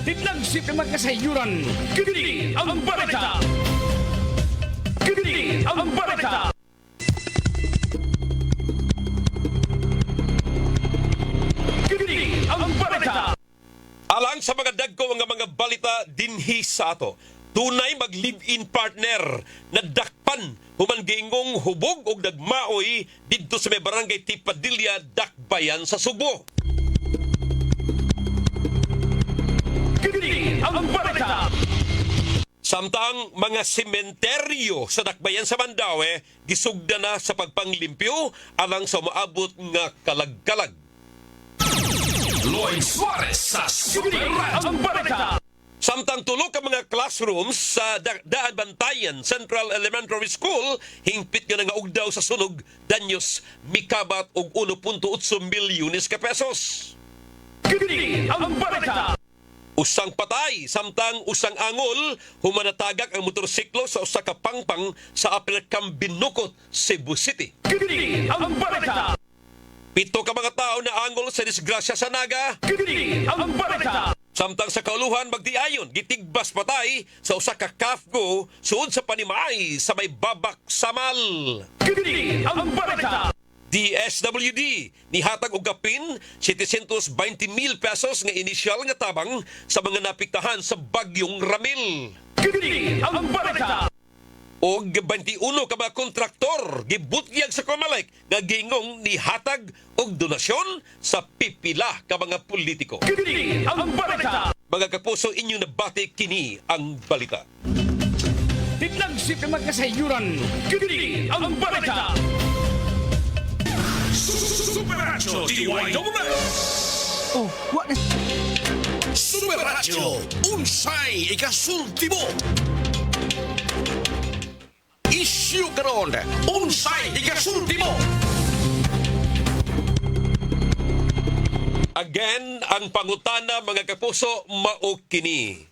Tidlagsip ng magkasayuran. Kini ang balita. Kini ang balita. Kini ang balita. Alang sa mga dagko mga balita dinhi sa ato. Tunay mag-live-in partner na dakpan human gingong hubog og nagmaoy didto sa may barangay Tipadilla, Dakbayan sa Subo. Kini ang balita. Samtang mga sementeryo sa Dakbayan sa Mandaue gisugda na sa pagpanglimpyo alang sa maabot nga kalag-kalag. Lloyd Suarez sa Super ang balita. Samtang tulo ka mga classrooms sa Daan Bantayan Central Elementary School hingpit nga nangaugdaw sa sunog danyos mikabat og 1.8 milyones ka pesos. Kini ang balita. Usang patay, samtang usang angol, humanatagak ang motorsiklo sa usa ka pangpang sa Apelcam Binukot, Cebu City. Kini ang balita. 7 ka mga tao na angol sa disgrasya sa Naga. Kini ang balita. Samtang sa kauluhan magdiayon, gitigbas patay sa usa ka kafgo suod sa panimay sa may Babak Samal. Kini ang balita. DSWD nihatag og kapin 720,000 pesos nga inisyal nga tabang sa mga napiktahan sa bagyong Ramil. Kini ang balita. Og 21 ka mga kontraktor gibutyag sa Comelec nga gingong nihatag og donasyon sa pipila ka mga politiko. Kini ang balita. Mga kapuso, inyong nabati kini ang balita. Tidlagsip ng magkasayuran. Kini ang balita. Superacho DYWS. Oh, what is... Superacho unsay ikasultimo. Issue karon unsay ikasultimo. Again, ang pangutana mga kapuso mao kini.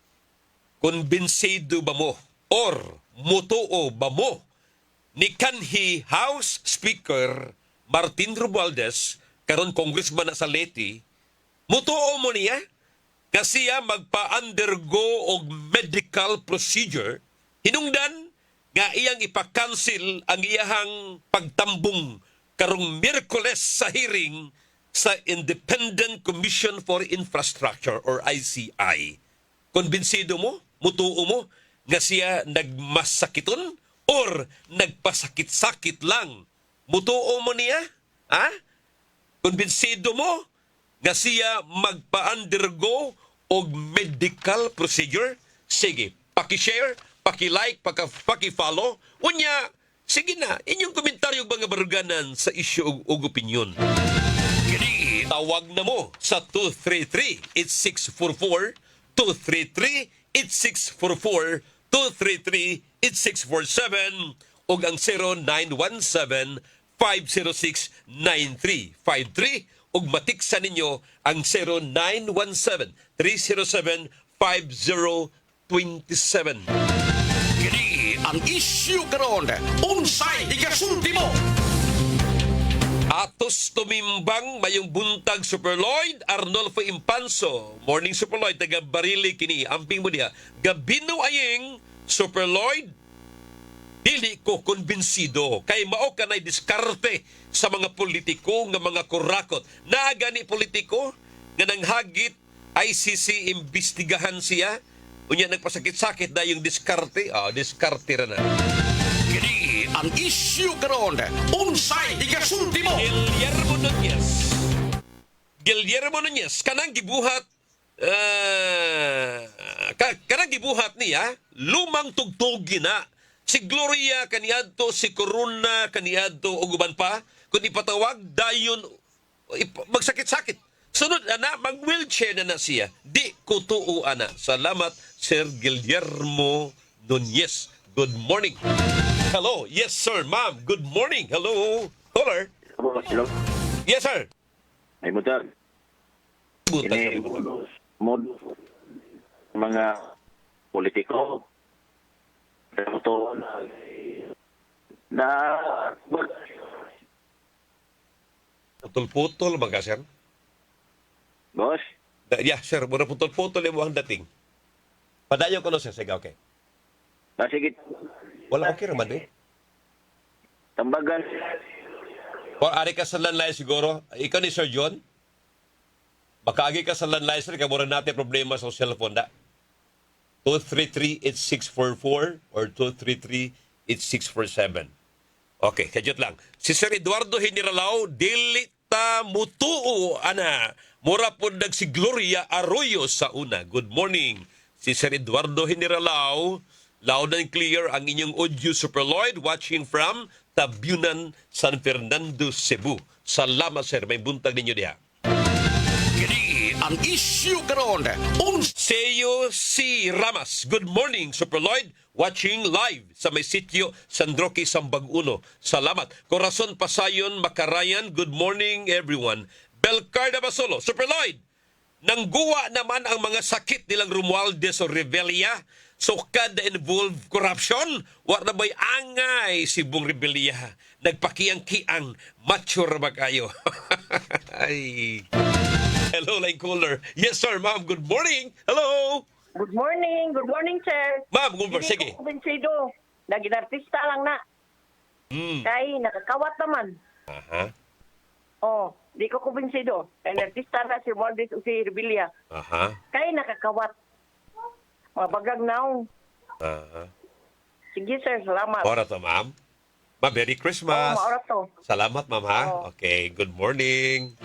Konbinsido ba mo or mutuo ba mo ni kanhi House Speaker Martin Romualdez karon congressman na sa Leyte, mutuo mo niya kasi magpa-undergo og medical procedure hinungdan nga iyang ipa-cancel ang iyahang pagtambong karong Miyerkules sa hearing sa Independent Commission for Infrastructure or ICI. Konbinsido mo, mutuo mo nga siya nagmasakiton or nagpasakit-sakit lang. Mutuo mo niya? Ha? Konbinsido mo nga siya magpa-undergo og medical procedure? Sige, paki-share, paki-like, paki-follow. Unya, sige na, inyong komentaryo mga baruganan sa isyu og opinyon. Kini, tawag na mo sa 233-8644, 233-8644, 233-8647, o ang 0917-506-9353, ug matiksan ninyo ang 0917-307-5027. Kini ang issue karon unsay ikasultimo. Atos tumimbang mayong buntag Super Lloyd Arnolfo Impanso. Morning Super Lloyd, taga Barili kini. Amping mo niya. Gabino aying Super Lloyd, dili ko konbinsido kay mao kanay diskarte sa mga politiko nga mga kurakot. Naagani politiko nga nanghagit ICC imbestigahan siya. Unya nagpasakit-sakit na yung diskarte. Diskarte ra na. Kini ang issue karon unsay ikasultimo. Guillermo Nunez kanang gibuhat kanang gibuhat niya lumang tugtugi na. Si Gloria kaniadto, si Corona kaniadto ug uban pa kun ipatawag dayon magsakit-sakit. Sunod ana mag-wheelchair na siya. Di ko tuo ana. Salamat Sir Guillermo Nunez. Good morning. Hello. Yes sir, ma'am. Good morning. Hello. Caller. Hello. Yes sir. Ay mutar. Ini mod mga politiko to na Putol-putol mga sir. boss Yeah, sir, mura putol-putol mo ang dating. Padayon ko no, sir. Sige, okay. Sige, Wala okay naman eh. tambagan. O, ari ka sa landline siguro. Ikaw ni Sir John? Makaagi ka sa landline, sir. Kamura natin problema sa cellphone da. 233-8644 or 233-8647. Okay, kadyot lang. Si Sir Eduardo Hiniralao, dili ta mutuo, ana. Mura po si Gloria Arroyo sa una. Good morning. Si Sir Eduardo Hiniralao, loud and clear ang inyong audio Superloid watching from Tabunan, San Fernando, Cebu. Salamat, sir. May buntag ninyo diha. Kini ang isyu karon. Seyo C. Ramas. Good morning, Superloid. Watching live sa may sitio San Roque, Sambag Uno. Salamat. Corazon Pasayon, Makarayan. Good morning, everyone. Belcarda Basolo. Superloid. Nangguwa naman ang mga sakit nilang Romualdez o Rebella. So kada involved corruption, wa na ba'y angay si Bong Rebella. Nagpakiang-kiang, mature ba kayo? Ay. Hello, line caller. Yes, sir, ma'am. Good morning. Hello. Good morning, sir. Ma'am, good morning. Sige. Hindi ko kumbinsido. Naging artista lang na. Kay nakakawat naman. Aha. Oh, di ko kumbinsido. Kay artista na si Romualdez o si Rebilla. Aha. Kay nakakawat. Mabagag naong. Aha. Sige, sir. Salamat. Ora to, ma'am. Ma'am, Merry Christmas. Maoras to. Salamat, ma'am, ha? Oo. Okay, good morning.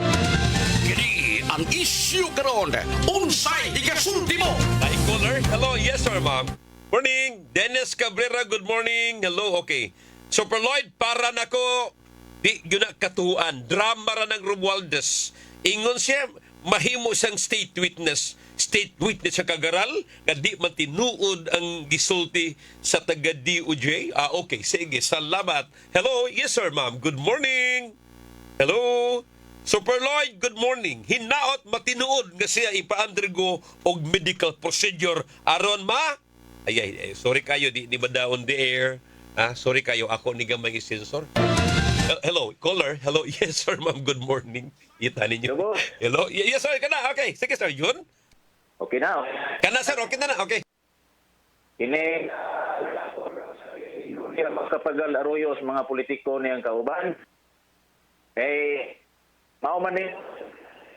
Kini ang isyu karon. Unsay ikasulti mo? Line caller. Hello, yes, sir, ma'am. Morning. Dennis Cabrera, good morning. Hello, okay. Superloid, para nako di yun na katuhuan. Drama ra ng Romualdez. Ingon siya, mahimo siyang state witness sa kagaral nga di man tinuod ang gisulti sa taga DOJ. Okay, sige, salamat. Hello, yes sir, ma'am. Good morning. Hello. Superloid, good morning. Hinaot matinuod nga siya ipa-undergo og medical procedure aron ma. Ay, sorry kayo, di ba daon the air? Sorry kayo, ako ni gamay sensor. Hello, caller. Hello, yes sir, ma'am. Good morning. Ita ninyo. Hello. Hello. Yes sir, kana. Okay, sige sir, yun. Okay na. Kana sir, okay na. Okay. Ini magkapagal arroyo sa mga politiko niyang kauban. Mao man ni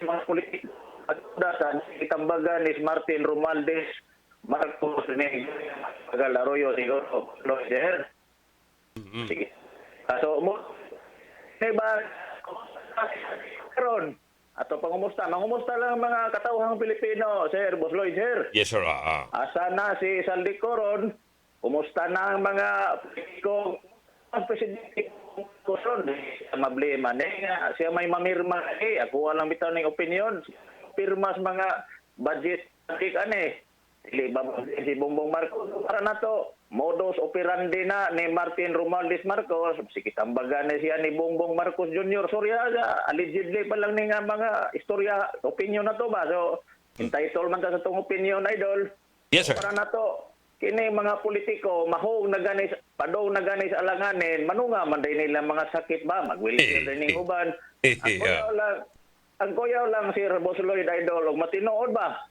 mga politiko at datan itambagan ni Martin Romualdez, Marcos ni Pagal Arroyo siguro Loiser. Sige. So mo ba karon ato pangumusta lang ang mga katawhang Pilipino, Sir Boss Lloyd, sir. Yes sir. Asa na si Saldi Coron? Kumusta na ang mga politiko? Ang presidente Coron, problema niya. Siya may mamirma. Ako walang bitaw ng opinion. Pirma sa mga budget. Si Bongbong Marcos. Para na to, modus operandi na ni Martin Romualdez Marcos. Sige, tambagan na siya ni Bongbong Marcos Jr. Sorya, allegedly pa lang ni nga mga istorya, opinion na to ba? So, entitled man ta sa itong opinion, idol. Yes sir. Para na to, kini mga politiko, mahog na ganis, padong na ganis alanganin, manunga man din nila mga sakit ba? Magwilis din ng uban. Ang kuyaw lang, si Boss Lloyd, idol, og matinood ba?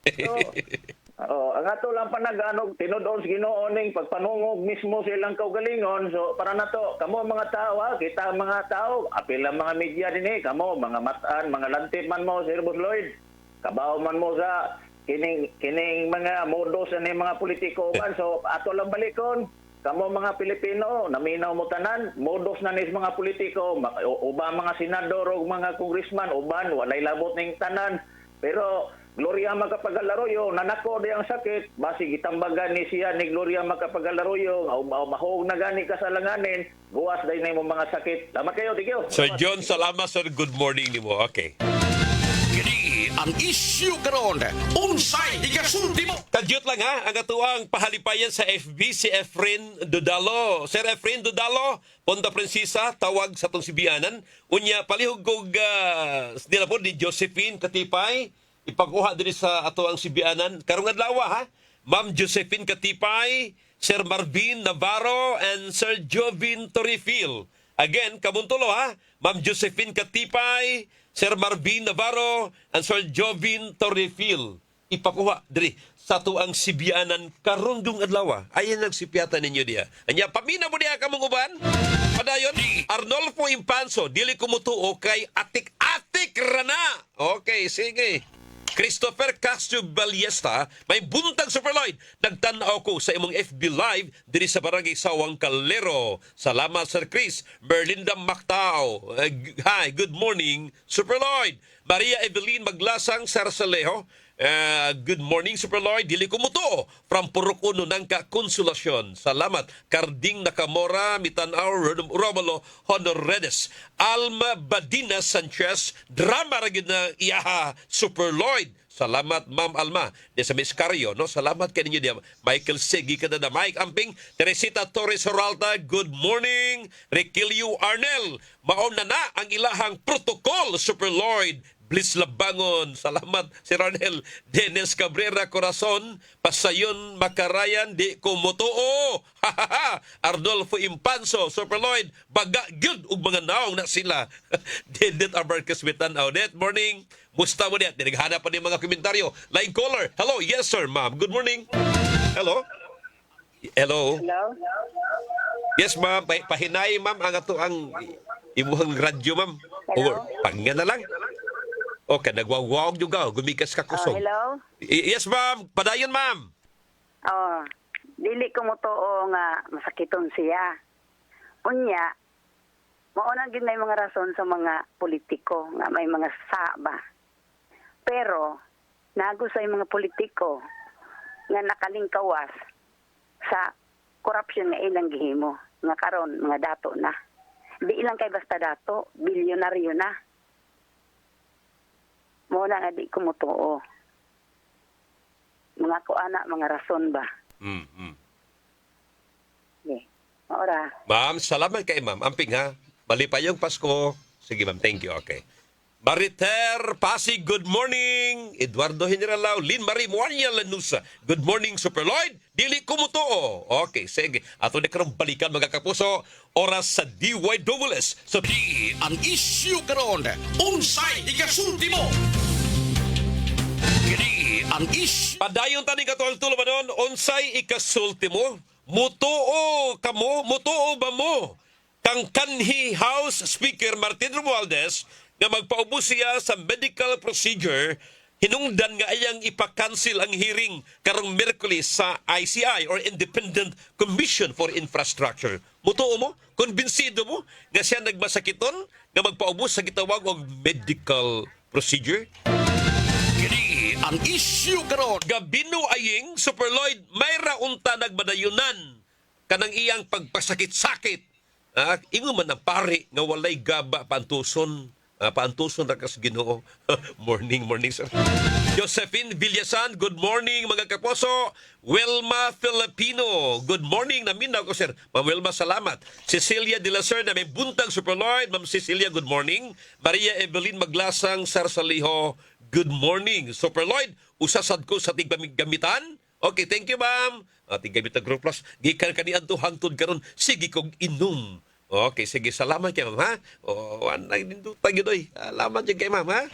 So, ang ato lang panaganog, tinudon sa Ginooning pagpanungog mismo silang kaugalingon. So, para na to, kamo mga tao, kita mga tao, apil ang mga media din kamo, mga mataan, mga lantip man mo, Sir Boss Lloyd. Kabaw man mo sa kining mga modus ni mga politiko man. So, ato lang balikon, kamo mga Pilipino, naminaw mo tanan, modus na nis mga politiko, uban mga senador o mga congressman, uban, walay labot ning tanan. Pero, Gloria Macapagal-Arroyo, nanako di ang sakit, basi gitambagan ni siya ni Gloria Macapagal-Arroyo, mahog na gani kasalanganin, buwas day na mo mga sakit. Salamat kayo, thank you. Sir John, salamat sir. Good morning ni mo. Okay. Kini ang isyu karon. Unsay ikasulti mo? Kadyot lang ha, ang atuang pahalipayan sa FB si Efren Dudalo. Sir Efren Dudalo, Ponta Princesa, tawag sa tong Sibianan. Unya, palihog kog nila po ni Josephine Katipay, ipakuha din sa atuang Sibianan. Karong adlaw ha, Ma'am Josephine Katipay, Sir Marvin Navarro, and Sir Jovin Torifil. Again, kamuntulo ha, Ma'am Josephine Katipay, Sir Marvin Navarro and Sir Jovin Torrefil. Ipakuha diri sa tuang Sibianan karundong adlaw. Ayan nagsipyatan ninyo diya. Anya pamina mo diya kamong uban. Padayon Arnolfo Impanso dili ko mutuo kay atik-atik rana. Okay, sige. Christopher Castro Ballesta, may buntag Super Lloyd. Nagtanaw ko sa imong FB Live diri sa Barangay Sawang Calero. Salamat Sir Chris. Berlinda Mactao. Hi, good morning Super Lloyd. Maria Evelyn Maglasang Sarsalejo. Good morning Super Lloyd. Dili ko muto from Purok Uno ng Konsolasyon. Salamat. Carding Nakamora, Mitanaw, Romulo Honoredes. Alma Badina Sanchez. Drama ragid na iyaha Super Lloyd. Salamat Ma'am Alma. Di sa Miscario, no? Salamat kayo ninyo diya. Michael Segi ka na Mike Amping. Teresita Torres Horalta, good morning. Requilio Arnel. Maon na ang ilahang protocol Super Lloyd. Bliss Labangon. Salamat si Ronel. Dennis Cabrera Corazon. Pasayon Makarayan. Di ko motoo. Arnolfo Impanso. Super Lloyd. Baga gyud ug mga naong na sila. Dedet Abarcas Witan Audet. Morning. Musta mo net? Dinaghanap pa ni mga komentaryo. Line caller. Hello. Yes sir ma'am. Good morning. Hello. Hello. Hello? Yes ma'am. Pahinay ma'am ang ato ang imuhang radyo ma'am. Hello? Pakinggan na lang. Okay, nagwawawag juga. Gumikas ka kusog. Hello? Yes, ma'am. Padayon, ma'am. Oh, dili ko mo tuo nga masakiton siya. Unya, mauna gyud may mga rason sa mga politiko nga may mga saba. Pero nagusay mga politiko nga nakalingkawas sa korupsyon nga ilang gihimo nga karon mga dato na. Di ilang kay basta dato, bilyonaryo na. Muna nga di ko mutuo. Mga kuana, mga rason ba? Okay. Maura. Ma'am, salamat kay ma'am. Amping ha. Bali pa yung Pasko. Sige ma'am, thank you. Okay. Mariter Pasig, good morning. Eduardo Generalao, Lynn Marie Muanya Lanusa. Good morning, Super Lloyd. Dili ko mutuo. Okay, sige. Ato na karong balikan mga kapuso. Oras sa DYWS. So, Di ang isyu karon unsay ikasulti mo. Kini ang isyu padayon tani katong tulo ba noon, unsay ikasulti mo? Mutuo kamo, mutuo ba mo? Kang kanhi House Speaker Martin Romualdez nga magpaubos siya sa medical procedure, hinungdan nga ayang ipa-cancel ang hearing karong Miyerkules sa ICI or Independent Commission for Infrastructure. Mutuo mo? Konbinsido mo nga siya nagmasakiton nga magpaubos sa gitawag og medical procedure? kini ang isyu karon. Gabino aying Super Lloyd may raunta nagmadayunan kanang iyang pagpasakit-sakit. Ingo man ang pari nga walay gaba pantuson. Paantuson ra kas Ginoo. Morning sir. Josephine Villasan, good morning mga kaposo. Wilma Filipino, good morning namin ako sir. Ma'am Wilma, salamat. Cecilia De La Ser na may buntag Super Lloyd. Ma'am Cecilia, good morning. Maria Evelyn Maglasang Sarsaliho, good morning. Super Lloyd, usasad ko sa tigpamigamitan. Okay, thank you ma'am. Tiggamit ang Group Plus. Gikan kanian to hangtod karon. Sige kong inom. Okay, sige. Salamat kay ma'am, ha? Anay nindutan yun, oy. Salamat yun kay ma'am, ha?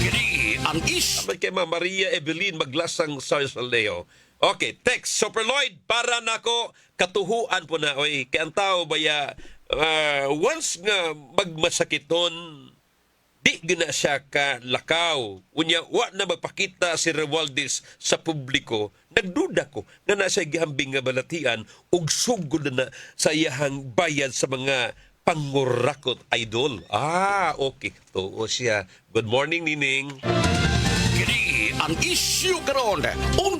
Kini ang isyu Salamat kay ma'am Maria Evelyn Maglasang Sarsaleo. Okay, text. Super Lloyd, para nako katuhuan po na, oy. Kaya ang tao baya, once nga magmasakiton, di gina siya ka lakaw. Unya, wa na magpakita si Romualdez sa publiko. Nagduda ko na nasa gihambing nga balatian ug sugod na sa iyahang bayad sa mga pangurakot idol. Okay. Tuo siya. Good morning, Nining. kini ang isyu karon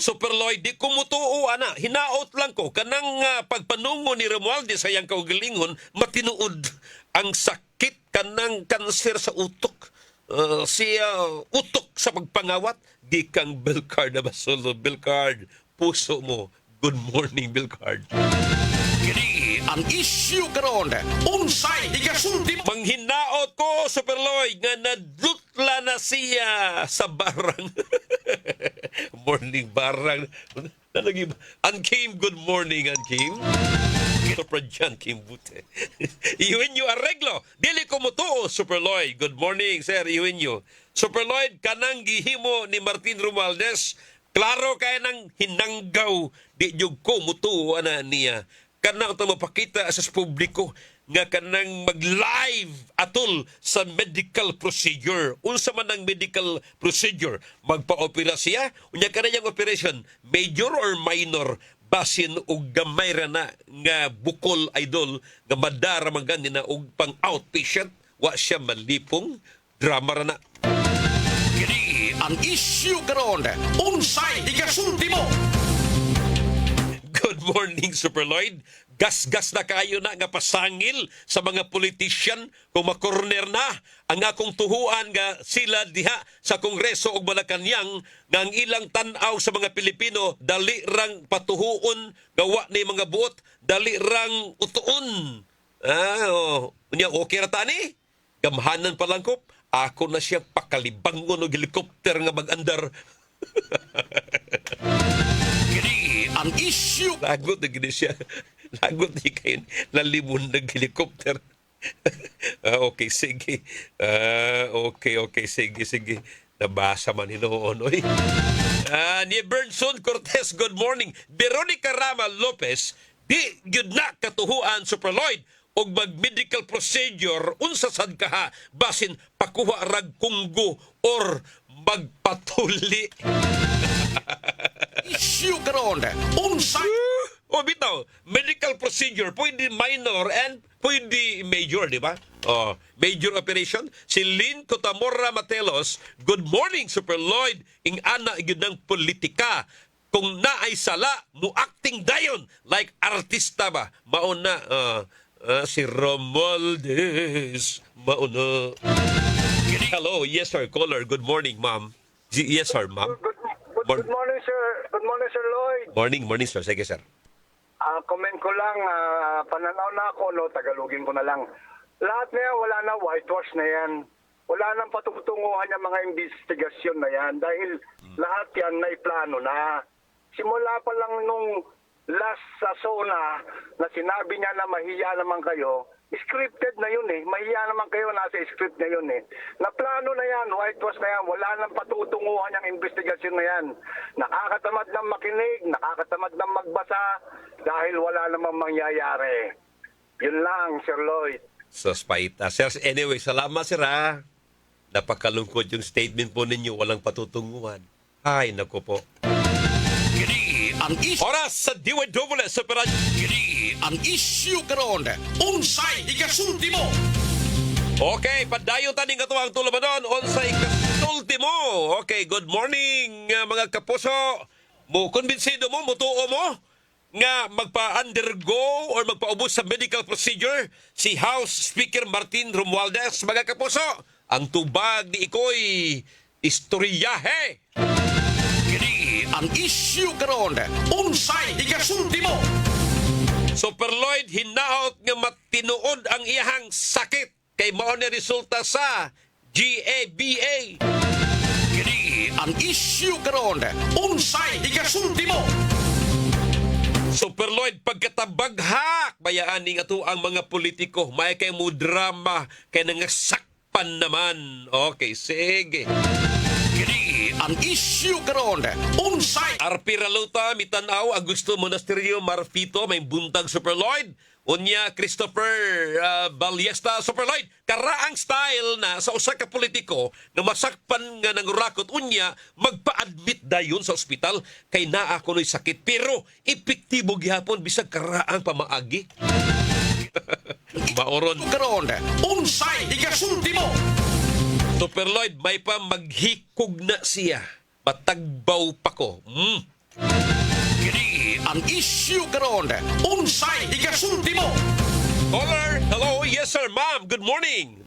Super Lloyd, di ko mutuo, ana. Hinaot lang ko. Kanang pagpanungo ni Romualdez sa iyang kaugalingon, matinuod ang sakit kanang kanser sa utok. Siya utok sa pagpangawat. Di kang Belcard na basulo. Belcard, puso mo. Good morning, Belcard. kini ang isyu karon unsay ikasulti mo. Manghinaot ko, Super Lloyd, nga nadutla na siya sa barang. Morning barang. Ankim, good morning, Ankim. Super John Kimbute. Iwinyo Arreglo. Dili ko mo to, Super Lloyd. Good morning, sir. Iwinyo. Super Lloyd, kanang gihimo ni Martin Romualdez. Klaro kaya nang hinanggaw. Di jug ko mutuo ana niya. Kanang ito mapakita sa publiko nga kanang mag-live atol sa medical procedure. Unsa man ang medical procedure? Magpa-opera siya? Unya kanang operation, major or minor? Basin og gamay ra na nga bukol idol nga madara man gani na og pang outpatient wa siya malipong drama ra na. Kini ang isyu karon. Unsay ikasulti mo? Good morning, Super Lloyd. Gas-gas na kayo na nga pasangil sa mga politician kung makorner na ang akong tuhuan nga sila diha sa Kongreso og Malacañang nga ang ilang tan-aw sa mga Pilipino dali rang patuhuon gawa ni mga buot, dali rang utuon. Unya okay ra tani? Gamhanan pa lang ko. Ako na siya pakalibangon og helikopter nga mag-andar. Kini ang isyu. Lagot na gini siya. Lagot ni kayo. Nalimon ng helicopter. Okay, sige. Okay, sige. Nabasa man hinoon. Ni Bernson Cortez, good morning. Veronica Rama Lopez, di yun na katuhuan, Super Lloyd, og mag-medical procedure, unsa sad kaha, basin pakuha rag kunggo or magpatuli. Isyu karon. Unsay O bitaw, medical procedure, pwede minor and pwede major, di ba? Major operation. Si Lynn Cotamora Matelos, good morning, Super Lloyd. Ing ana yun ng politika. Kung naay sala, mo acting dayon. Like artista ba? Mauna, si Romualdez. Mauna. Hello, yes sir, caller. Good morning, ma'am. Yes sir, ma'am. Good morning, sir. Good morning, Sir Lloyd. Morning, sir. Sige, sir. Comment ko lang, pananaw na ako, no, Tagalogin ko na lang. Lahat na yan, wala na, whitewash na yan. Wala nang patutunguhan yung mga investigasyon na yan dahil lahat yan na plano na. Simula pa lang nung last sa SONA na sinabi niya na mahiya naman kayo, scripted na yun eh. Mahiya naman kayo, nasa script na yun eh. Naplano na yan, whitewash na yan, wala nang patutunguhan yung investigasyon na yan. Nakakatamad ng makinig, nakakatamad ng magbasa dahil wala namang mangyayari. Yun lang, Sir Lloyd. So, Spaita. Sir, anyway, salamat, sir, ha? Napakalungkot yung statement po ninyo, walang patutunguhan. Ay, naku po. kini ang isyu. Oras sa DWS Super Kini ang isyu karon. Unsay ikasulti mo? Okay, padayon tani nga tuwang tulabanon on sa ikasulti mo. Okay, good morning mga kapuso. Mo konbinsido mo, mutuo mo nga magpa-undergo or magpaubos sa medical procedure si House Speaker Martin Romualdez. Mga kapuso, ang tubag ni Ikoy istoryahe. Kini ang isyu karon. Unsay ikasulti mo? Super Lloyd, hinaot nga matinuod ang iyahang sakit kay mao ni resulta sa GABA. Kini ang isyu karon. Unsay ikasulti mo? Super Lloyd, pagkatabaghak, bayaan ni nga to ang mga politiko. May kay mo drama, kay nangasakpan naman. Okay, sige. Kini ang isyu karon. Unsay RP Raluta, Mitanaw, Augusto Monasterio, Marfito, may buntag Super Lloyd. Unya, Christopher Ballesta, Super Lloyd. Karaang style na sa usa ka politiko na masakpan nga ng rakot. Unya, magpa-admit dayon sa ospital kay naa kuno'y sakit. Pero, epektibo gihapon bisag karaang pamaagi. Maoron. karon. Unsay ikasulti mo? Super Lloyd, may pa maghikog na siya. Matagbaw pa ko. Kini ang isyu karon. Unsay ikasulti mo? Caller, hello. Yes, sir, ma'am. Good morning.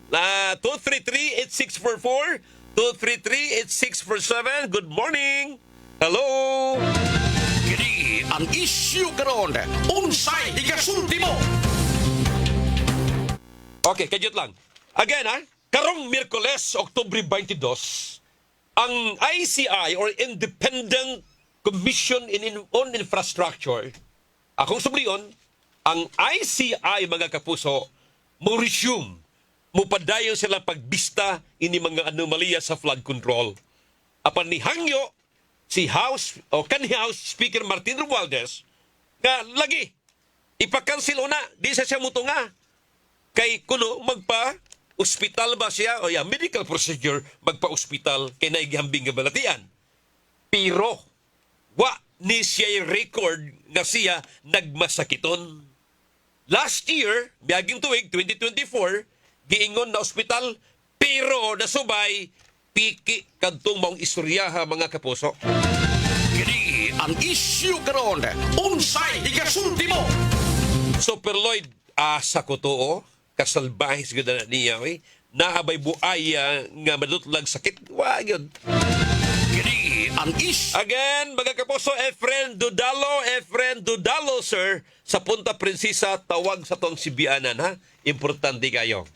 233-8644. 233-8647. Good morning. Hello. Kini ang isyu karon. Unsay ikasulti mo? Okay, kajut lang. Again, ha? Karong Miyerkules, Oktubre 22, ang ICI or Independent Commission on Infrastructure, akong subliyon, ang ICI mga kapuso mo resume mo padayon sila pagbista ini mga anomalya sa flood control. Apan ni hangyo si House o kanhi House Speaker Martin Romualdez nga lagi ipakansil una di sa siya mutunga kay kuno magpa ospital ba siya o medical procedure magpa-ospital kay naigihambing nga balatian. Pero wa ni siya yung record nga siya nagmasakiton. Last year, biyaging tuig 2024, giingon na ospital pero nasubay piki kadtong maong istoryaha mga kapuso. Kini ang isyu karon. Unsay higasulti mo? Super Lloyd, asa ko to, kasalbahis gud na niya, naabay buaya nga madutlag sakit. Wa gyud. Kini ang Again, mga kapuso, Efren Dudalo, sir, sa Punta Prinsesa, tawag sa tong Sibianan, ha? Importante kayo.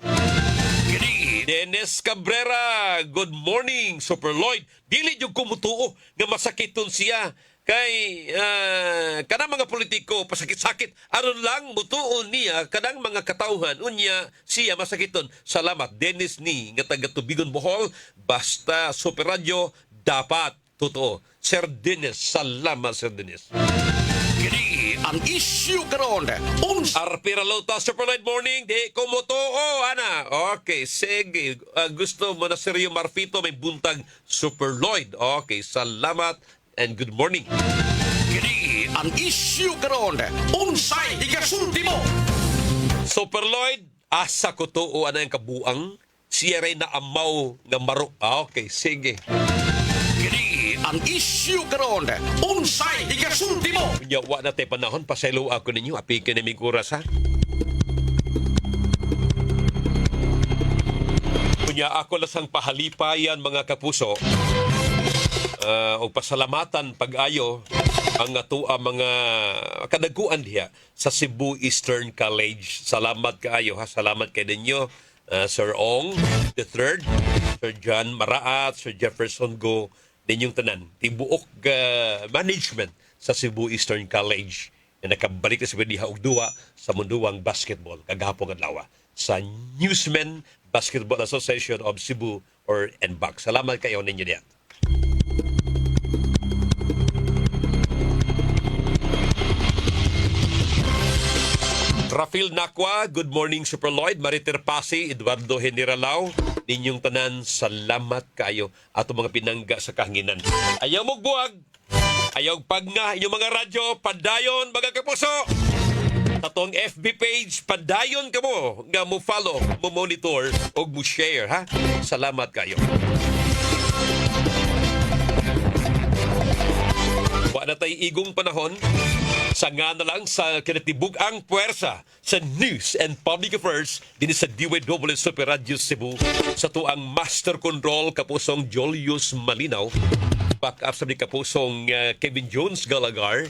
Kini Dennis Cabrera, good morning, Super Lloyd. Dili yung kumutuo nga masakiton siya. Kay kanang mga politiko pasakit-sakit aron lang mutuon niya kanang mga katawhan unya siya masakiton. Salamat Dennis ni nga taga Tubigon Bohol basta Super Radio dapat totoo. Sir Dennis, salamat Sir Dennis. kini ang isyu karon. Arpira Lota, Super Lloyd morning. Di ko mutuo, ana. Okay, sige. Gusto mo na Sergio Marfito may buntag Super Lloyd. Okay, salamat. And good morning. Kini ang isyu karon. Unsay higasulti mo? Super Lloyd, asa ko to o ano yung kabuang? Siya rin na amaw nga marok. Okay, sige. Kini ang isyu karon. Unsay higasulti mo? Yawa na tayo panahon, pasaylo ako ninyo. Apikin na may kuras, ha? Kunya ako lasang pahalipayan, mga kapuso. O pasalamatan pag-ayo ang atua mga kadaguan diha sa Cebu Eastern College. Salamat kaayo ha. Salamat kay ninyo Sir Ong the Third, Sir John Maraat, Sir Jefferson Go, ninyong tanan. Tibuok management sa Cebu Eastern College na nakabalik na sa diha og duwa sa munduang basketball kagahapon adlaw sa Newsmen Basketball Association of Cebu or NBAC. Salamat kayo ninyo diha. Rafael Nakwa, good morning Super Lloyd, Mariter Pasi, Eduardo Generalao, ninyong tanan, salamat kayo ato mga pinangga sa kahanginan. Ayaw magbuwag, ayaw pagna, inyong mga radyo, padayon mga kapuso. Tatong FB page, padayon ka mo, nga mo follow, mo monitor, o mo share, ha? Salamat kayo. Wa na tayo igong panahon, sa nga na lang sa kinatibug ang puwersa sa News and Public Affairs din sa DWW Super Radio Cebu sa tuang Master Control kapusong Julius Malinaw, back up sa ni kapusong Kevin Jones Galagar,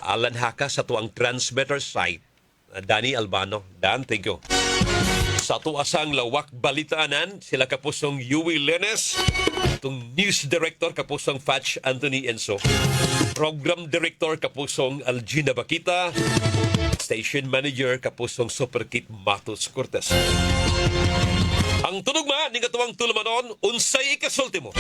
Alan Haka sa tuang transmitter site, Danny Albano. Dan, thank you. Sa tuasang lawak balitaanan, sila kapusong Yui Lenes, itong News Director kapusong Fatch Anthony Enso, Program Director kapusong Algina Bakita, Station Manager kapusong Super Kit Matos Cortez. Ang tunugma ni katuwang tulumanon, unsay ikasulti mo.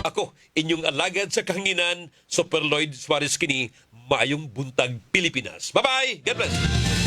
Ako, inyong alagad sa kahanginan, Super Lloyd Suarez kini, maayong buntag Pilipinas. Bye-bye! God bless!